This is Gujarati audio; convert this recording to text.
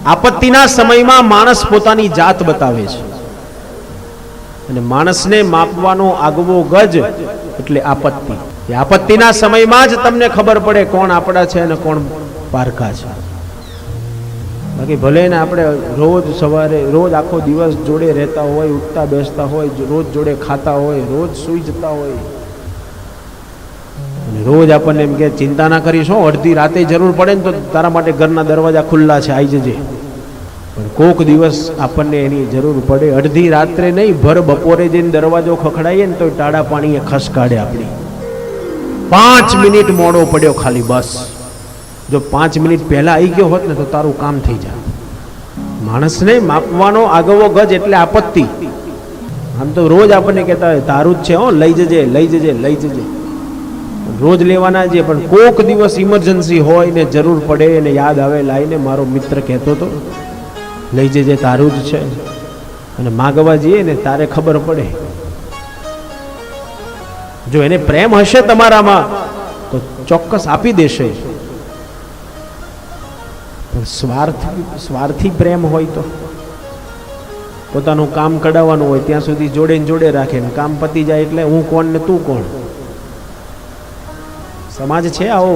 આપત્તિના સમયમાં માણસ પોતાની જાત બતાવે છે અને માણસને માપવાનો આગવો ગજ એટલે આપત્તિ. એ આપત્તિના સમયમાં જ તમને ખબર પડે કોણ આપણા છે અને કોણ પારકા છે. બાકી ભલે ને આપણે રોજ સવારે રોજ આખો દિવસ જોડે રહેતા હોય, ઉઠતા બેસતા હોય, રોજ જોડે ખાતા હોય, રોજ સૂઈ જતા હોય અને રોજ આપણને એમ કે ચિંતા ના કરીશ, અડધી રાતે જરૂર પડે ને તો તારા માટે ઘરના દરવાજા ખુલ્લા છે, આવી જજે. પણ કોક દિવસ આપણને એની જરૂર પડે, અડધી રાત્રે નહીં, ભર બપોરે જઈને દરવાજો ખખડાઈએ ને તો ટાળા પાણીએ ખસ કાઢે આપણી. 5 મિનિટ મોડો પડ્યો ખાલી, બસ. જો 5 મિનિટ પહેલા આવી ગયો હોત ને તો તારું કામ થઈ જાય. માણસને માપવાનો આગવો ગજ એટલે આપત્તિ. આમ તો રોજ આપણને કહેતા હોય તારું જ છે, લઈ જજે, લઈ જજે, લઈ જજે. રોજ લેવાના છે, પણ કોક દિવસ ઇમરજન્સી હોય ને જરૂર પડે ને યાદ આવે, લાઈને મારો મિત્ર કહેતો હતો લઈ જજે, તારું જ છે. અને માગવા જઈએ ને તારે ખબર પડે. જો એને પ્રેમ હશે તમારામાં તો ચોક્કસ આપી દેશે. પણ સ્વાર્થી પ્રેમ હોય તો પોતાનું કામ કઢાવવાનું હોય ત્યાં સુધી જોડે ને જોડે રાખે ને કામ પતી જાય એટલે હું કોણ ને તું કોણ. સમાજ છે આવો.